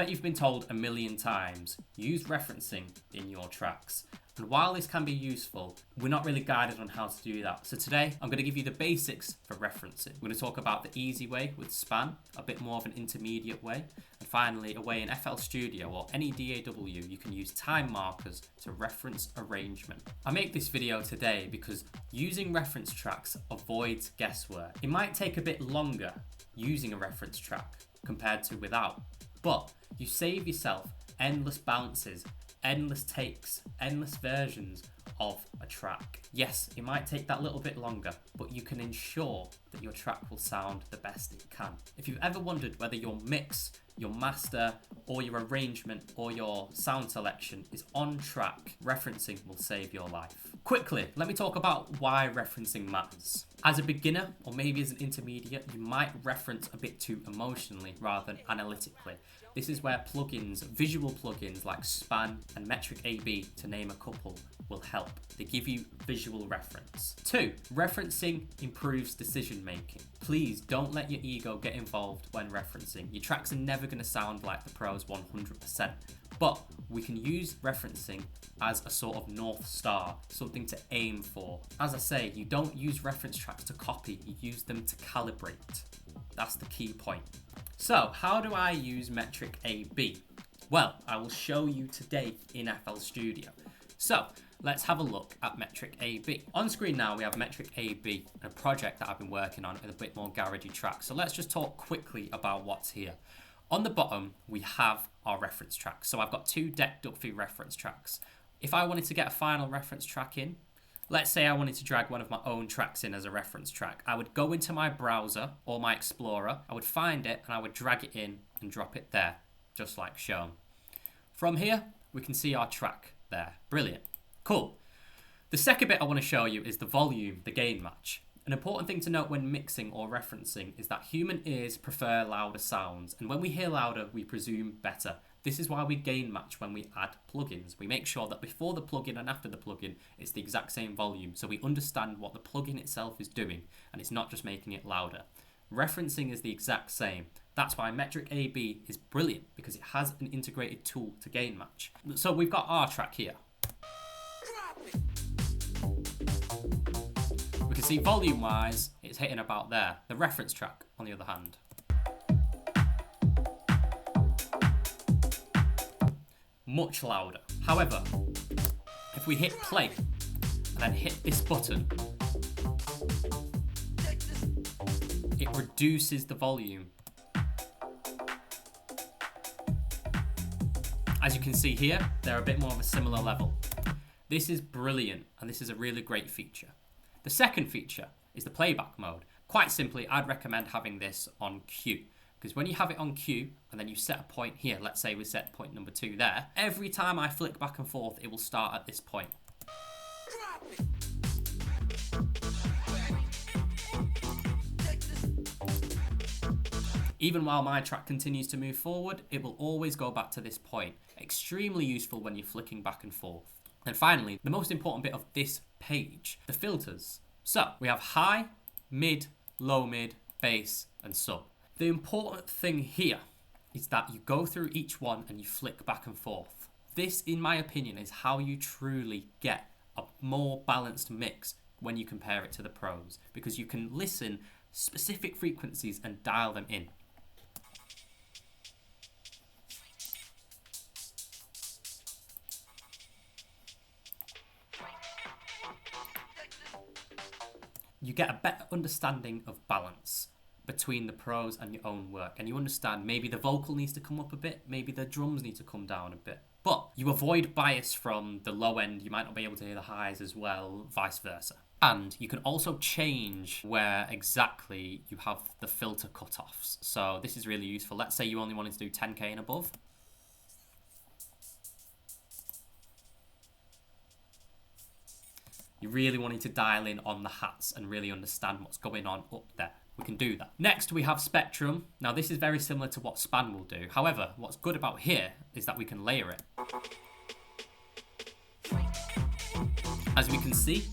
bet you've been told a million times, use referencing in your tracks. And while this can be useful, we're not really guided on how to do that. So today, I'm going to give you the basics for referencing. We're going to talk about the easy way with span, a bit more of an intermediate way, and finally a way in FL Studio or any DAW you can use time markers to reference arrangement. I make this video today because using reference tracks avoids guesswork. It might take a bit longer using a reference track compared to without, but you save yourself endless bounces, endless takes, endless versions of a track. Yes, it might take that little bit longer, but you can ensure that your track will sound the best it can. If you've ever wondered whether your mix, your master, or your arrangement, or your sound selection is on track, referencing will save your life. Quickly, let me talk about why referencing matters. As a beginner, or maybe as an intermediate, you might reference a bit too emotionally rather than analytically. This is where plugins, visual plugins like Span and Metric AB, to name a couple, will help. They give you visual reference. 2, referencing improves decision making. Please don't let your ego get involved when referencing. Your tracks are never going to sound like the pros 100%, but we can use referencing as a sort of North Star, something to aim for. As I say, you don't use reference tracks to copy, you use them to calibrate. That's the key point. So, how do I use Metric AB? Well, I will show you today in FL Studio. So, let's have a look at Metric AB. On screen now, we have Metric AB, a project that I've been working on with a bit more garagey tracks. So let's just talk quickly about what's here. On the bottom, we have our reference tracks. So I've got 2 Deck Duffy reference tracks. If I wanted to get a final reference track in, let's say I wanted to drag one of my own tracks in as a reference track, I would go into my browser or my Explorer, I would find it and I would drag it in and drop it there, just like shown. From here, we can see our track there. Brilliant. Cool. The second bit I want to show you is the volume, the gain match. An important thing to note when mixing or referencing is that human ears prefer louder sounds, and when we hear louder, we presume better. This is why we gain match when we add plugins. We make sure that before the plugin and after the plugin, it's the exact same volume, so we understand what the plugin itself is doing, and it's not just making it louder. Referencing is the exact same. That's why Metric AB is brilliant, because it has an integrated tool to gain match. So we've got our track here. We can see volume-wise, it's hitting about there. The reference track, on the other hand, much louder. However, if we hit play and then hit this button, it reduces the volume. As you can see here, they're a bit more of a similar level. This is brilliant, and this is a really great feature. The second feature is the playback mode. Quite simply, I'd recommend having this on Q, because when you have it on Q and then you set a point here, let's say we set point number 2 there, every time I flick back and forth, it will start at this point. Even while my track continues to move forward, it will always go back to this point. Extremely useful when you're flicking back and forth. And finally, the most important bit of this page, the filters. So we have high, mid, low mid, bass, and sub. The important thing here is that you go through each one and you flick back and forth. This, in my opinion, is how you truly get a more balanced mix when you compare it to the pros, because you can listen specific frequencies and dial them in. You get a better understanding of balance between the pros and your own work, and you understand maybe the vocal needs to come up a bit, maybe the drums need to come down a bit, but you avoid bias from the low end. You might not be able to hear the highs as well, vice versa. And you can also change where exactly you have the filter cutoffs. So this is really useful. Let's say you only wanted to do 10k and above. You really wanted to dial in on the hats and really understand what's going on up there. We can do that. Next, we have Spectrum. Now, this is very similar to what Span will do. However, what's good about here is that we can layer it. As we can see,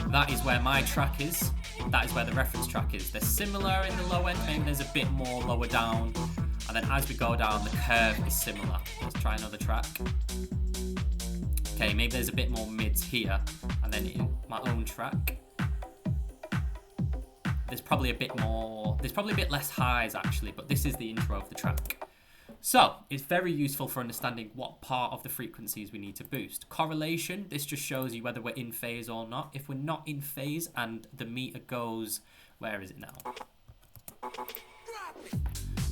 that is where my track is. That is where the reference track is. They're similar in the low end. Maybe there's a bit more lower down. And then as we go down, the curve is similar. Let's try another track. Okay, maybe there's a bit more mids here, and then in my own track, there's probably a bit less highs actually, but this is the intro of the track. So it's very useful for understanding what part of the frequencies we need to boost. Correlation, this just shows you whether we're in phase or not. If we're not in phase and the meter goes, where is it now?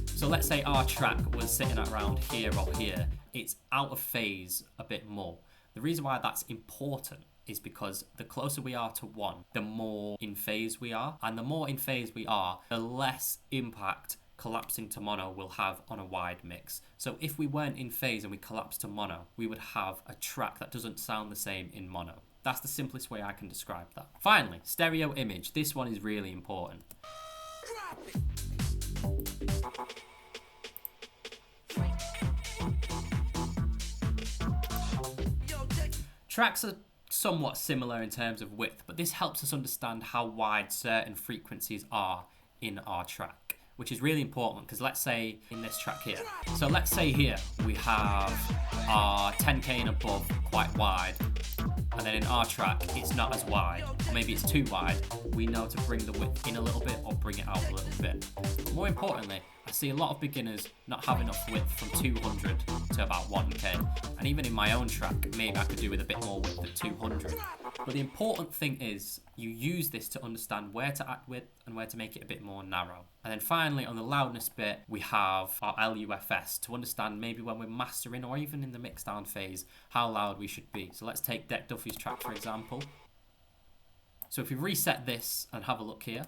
So let's say our track was sitting around here or here, it's out of phase a bit more. The reason why that's important is because the closer we are to 1, the more in phase we are. And the more in phase we are, the less impact collapsing to mono will have on a wide mix. So if we weren't in phase and we collapsed to mono, we would have a track that doesn't sound the same in mono. That's the simplest way I can describe that. Finally, stereo image. This one is really important. Tracks are somewhat similar in terms of width, but this helps us understand how wide certain frequencies are in our track, which is really important because let's say in this track here, so let's say here we have our 10k and above quite wide, and then in our track it's not as wide, or maybe it's too wide. We know to bring the width in a little bit or bring it out a little bit. But more importantly, I see a lot of beginners not have enough width from 200 to about 1k, and even in my own track maybe I could do with a bit more width than 200. But the important thing is you use this to understand where to add width and where to make it a bit more narrow. And then finally on the loudness bit we have our LUFS to understand maybe when we're mastering or even in the mixdown phase how loud we should be. So let's take Deck Duffy's track for example. So if we reset this and have a look here,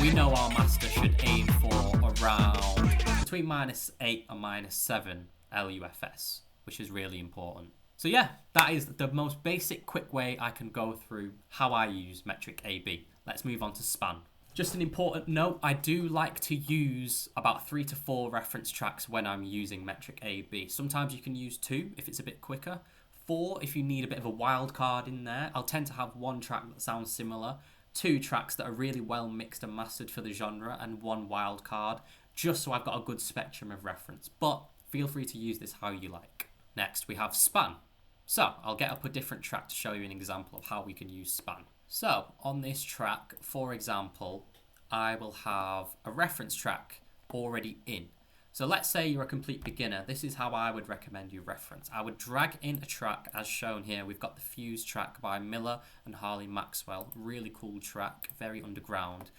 we know our master should aim for around between -8 and -7 LUFS, which is really important. So yeah, that is the most basic quick way I can go through how I use metric AB. Let's move on to span. Just an important note, I do like to use about 3 to 4 reference tracks when I'm using metric AB. Sometimes you can use 2 if it's a bit quicker. 4 if you need a bit of a wild card in there. I'll tend to have 1 track that sounds similar, 2 tracks that are really well mixed and mastered for the genre, and 1 wild card, just so I've got a good spectrum of reference. But feel free to use this how you like. Next we have span. So I'll get up a different track to show you an example of how we can use span. So on this track, for example, I will have a reference track already in. So let's say you're a complete beginner. This is how I would recommend you reference. I would drag in a track as shown here. We've got the Fuse track by Miller and Harley Maxwell. Really cool track, very underground.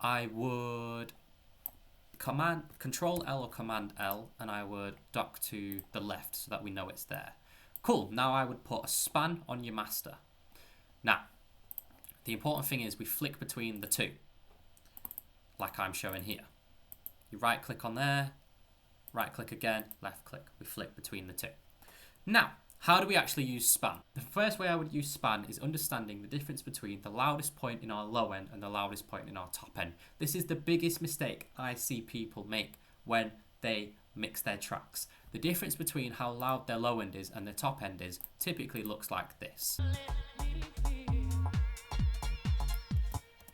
I would Control L or Command L, and I would dock to the left so that we know it's there. Cool, now I would put a span on your master. Now, the important thing is we flick between the 2, like I'm showing here. You right click on there, right click again, left click, we flick between the 2. Now, how do we actually use span? The first way I would use span is understanding the difference between the loudest point in our low end and the loudest point in our top end. This is the biggest mistake I see people make when they mix their tracks. The difference between how loud their low end is and their top end is typically looks like this.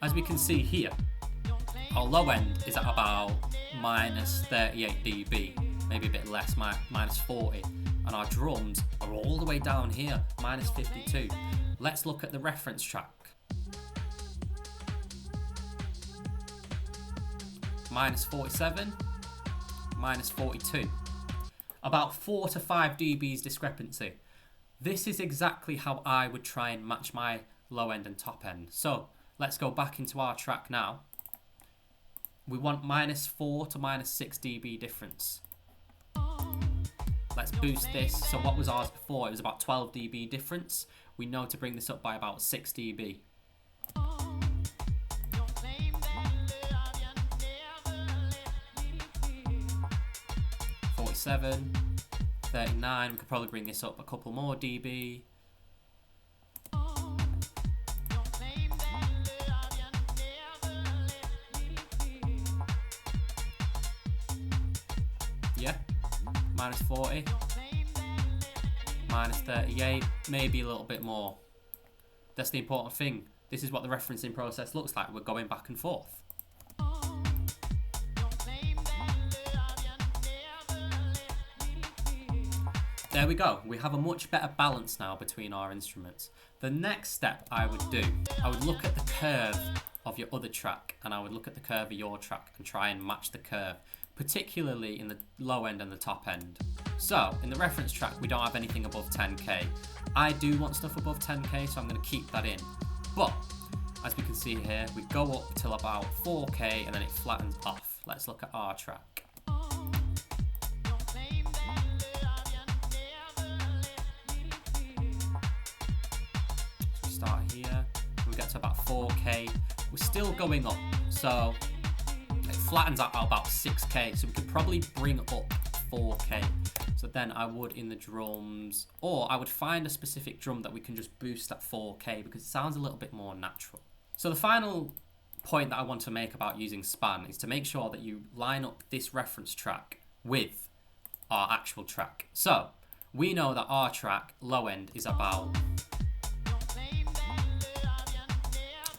As we can see here, our low end is at about -38 dB, maybe a bit less, -40, and our drums are all the way down here, -52. Let's look at the reference track. -47, -42. About 4 to 5 dBs discrepancy. This is exactly how I would try and match my low end and top end. So let's go back into our track now. We want -4 to -6 dB difference. Let's boost this. So what was ours before? It was about 12 dB difference. We know to bring this up by about 6 dB. 47, 39. We could probably bring this up a couple more dB. Yeah, -40, -38, maybe a little bit more. That's the important thing. this is what the referencing process looks like. We're going back and forth. There we go. We have a much better balance now between our instruments. The next step I would do, I would look at the curve of your other track and I would look at the curve of your track and try and match the curve, particularly in the low end and the top end. So in the reference track, we don't have anything above 10k. I do want stuff above 10k, so I'm going to keep that in. But as we can see here, we go up till about 4k and then it flattens off. Let's look at our track. Start here, we get to about 4k, we're still going up, so it flattens out about 6k, so we could probably bring up 4k. So then I would in the drums, or I would find a specific drum that we can just boost at 4k because it sounds a little bit more natural. So the final point that I want to make about using span is to make sure that you line up this reference track with our actual track. So we know that our track low end is about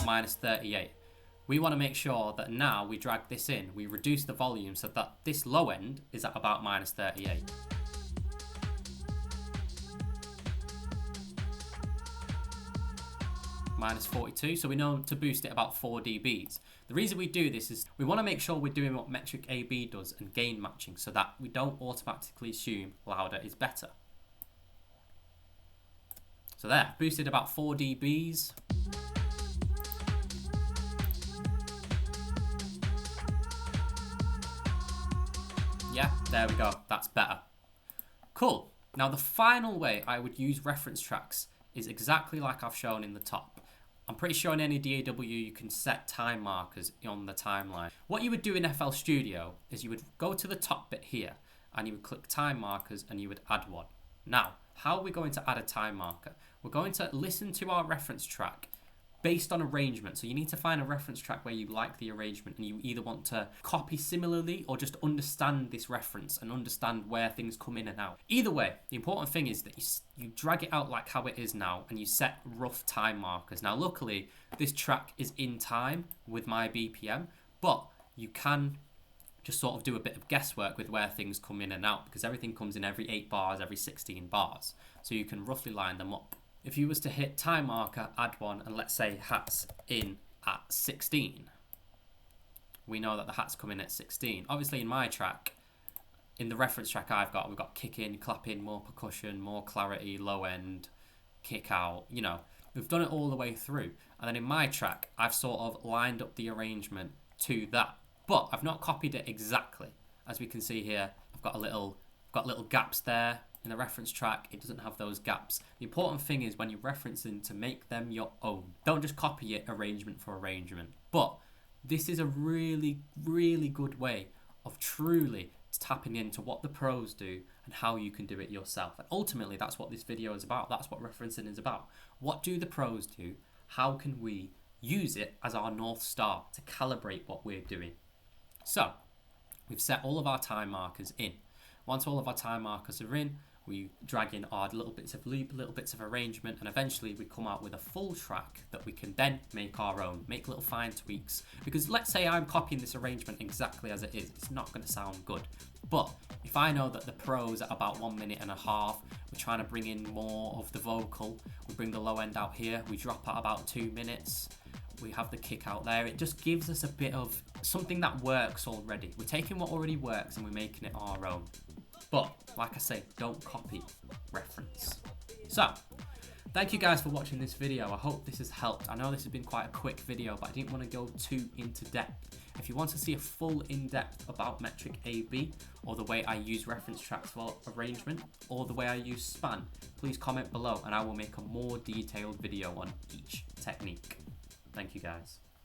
-38. We want to make sure that now we drag this in, we reduce the volume so that this low end is at about -38. -42, so we know to boost it about 4 dBs. The reason we do this is we want to make sure we're doing what metric AB does and gain matching so that we don't automatically assume louder is better. So there, boosted about 4 dBs. Yeah, there we go, that's better. Cool. Now the final way I would use reference tracks is exactly like I've shown in the top. I'm pretty sure in any DAW you can set time markers on the timeline. What you would do in FL Studio is you would go to the top bit here and you would click time markers and you would add one. Now, how are we going to add a time marker? We're going to listen to our reference track based on arrangement. So you need to find a reference track where you like the arrangement and you either want to copy similarly or just understand this reference and understand where things come in and out. Either way, the important thing is that you drag it out like how it is now and you set rough time markers. Now luckily this track is in time with my BPM, but you can just sort of do a bit of guesswork with where things come in and out because everything comes in every 8 bars, every 16 bars. So you can roughly line them up. If you was to hit time marker, add one, and let's say hat's in at 16, we know that the hat's coming at 16. Obviously in my track, in the reference track we've got kick in, clap in, more percussion, more clarity, low end, kick out, you know, we've done it all the way through. And then in my track, I've sort of lined up the arrangement to that, but I've not copied it exactly. As we can see here, I've got little gaps there. In the reference track, it doesn't have those gaps. The important thing is when you're referencing to make them your own. Don't just copy it arrangement for arrangement. But this is a really, really good way of truly tapping into what the pros do and how you can do it yourself. And ultimately, that's what this video is about. That's what referencing is about. What do the pros do? How can we use it as our North Star to calibrate what we're doing? So, we've set all of our time markers in. Once all of our time markers are in, we drag in our little bits of loop, little bits of arrangement, and eventually we come out with a full track that we can then make our own, make little fine tweaks. Because let's say I'm copying this arrangement exactly as it is, it's not going to sound good. But if I know that the pros at about 1.5 minutes, we're trying to bring in more of the vocal, we bring the low end out here, we drop at about 2 minutes, we have the kick out there, it just gives us a bit of something that works already. We're taking what already works and we're making it our own. But, like I say, don't copy, reference. So, thank you guys for watching this video. I hope this has helped. I know this has been quite a quick video, but I didn't want to go too into depth. If you want to see a full in-depth about metric AB, or the way I use reference tracks for arrangement, or the way I use span, please comment below and I will make a more detailed video on each technique. Thank you guys.